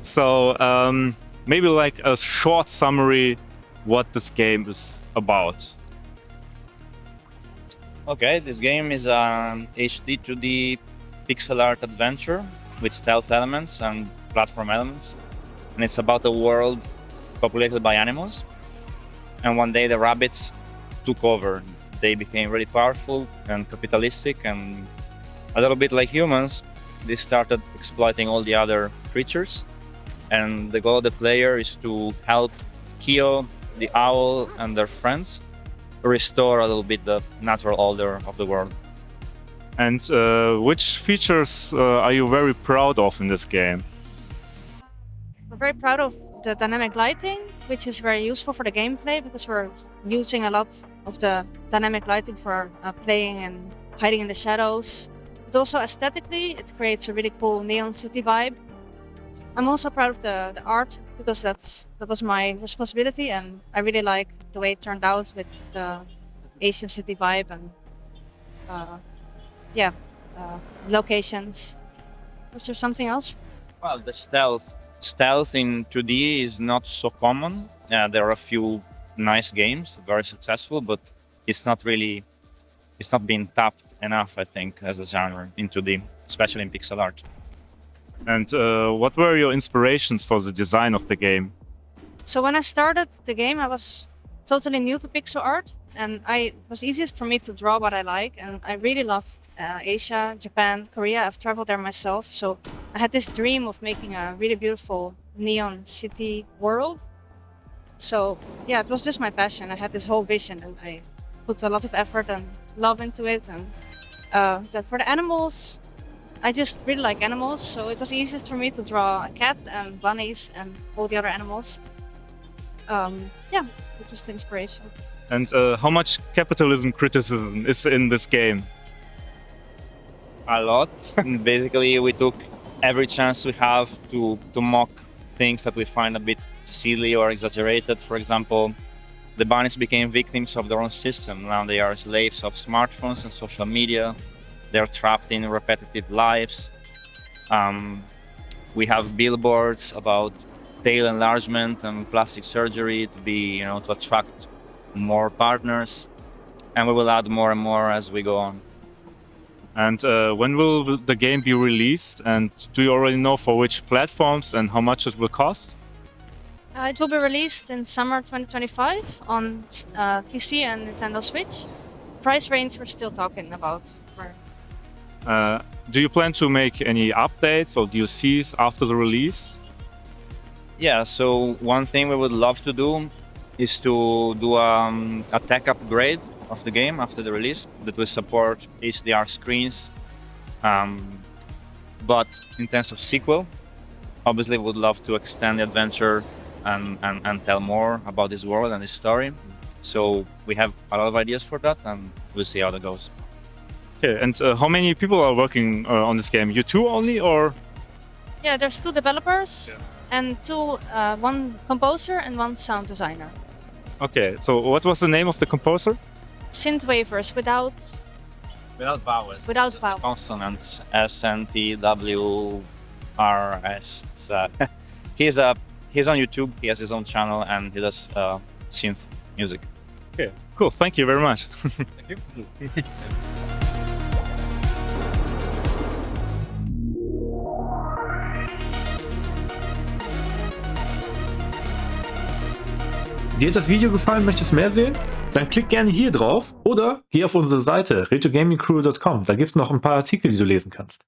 So maybe like a short summary what this game is about. Okay, this game is an HD 2D pixel art adventure with stealth elements and platform elements. And it's about a world populated by animals. And one day the rabbits took over. They became really powerful and capitalistic, and a little bit like humans, they started exploiting all the other creatures. And the goal of the player is to help Kyo, the owl, and their friends restore a little bit the natural order of the world. And which features are you very proud of in this game? We're very proud of the dynamic lighting, which is very useful for the gameplay because we're using a lot of the dynamic lighting for playing and hiding in the shadows. But also aesthetically, it creates a really cool neon city vibe. I'm also proud of the art because that was my responsibility, and I really like the way it turned out with the Asian city vibe and locations. Was there something else? Well, the stealth in 2D is not so common. There are a few nice games, very successful, but it's not being tapped enough, I think, as a genre in 2D, especially in pixel art. And what were your inspirations for the design of the game? So when I started the game, I was totally new to pixel art, and it was easiest for me to draw what I like. And I really love Asia, Japan, Korea. I've traveled there myself, so I had this dream of making a really beautiful neon city world. So yeah, it was just my passion. I had this whole vision, and I put a lot of effort and love into it. And for the animals, I just really like animals, so it was easiest for me to draw a cat and bunnies and all the other animals. It was the inspiration. And how much capitalism criticism is in this game? A lot. Basically, we took every chance we have to mock things that we find a bit silly or exaggerated. For example, the bunnies became victims of their own system. Now they are slaves of smartphones and social media. They're trapped in repetitive lives. We have billboards about tail enlargement and plastic surgery to attract more partners, and we will add more and more as we go on. And when will the game be released? And do you already know for which platforms and how much it will cost? It will be released in summer 2025 on PC and Nintendo Switch. Price range we're still talking about. Do you plan to make any updates or DLCs after the release? Yeah, so one thing we would love to do is to do a tech upgrade of the game after the release that will support HDR screens. But in terms of sequel, obviously we would love to extend the adventure and tell more about this world and this story. So we have a lot of ideas for that, and we'll see how that goes. Okay, and how many people are working on this game? You two only, or? Yeah, there's 2 developers and one composer and 1 sound designer. Okay, so what was the name of the composer? Synthwavers without vowels. Without vowels. Consonants. SNTWRS. He's on YouTube. He has his own channel and he does synth music. Okay, cool. Thank you very much. Thank you. Dir hat das Video gefallen, möchtest mehr sehen? Dann klick gerne hier drauf oder geh auf unsere Seite retrogamingcrew.com. Da gibt es noch ein paar Artikel, die du lesen kannst.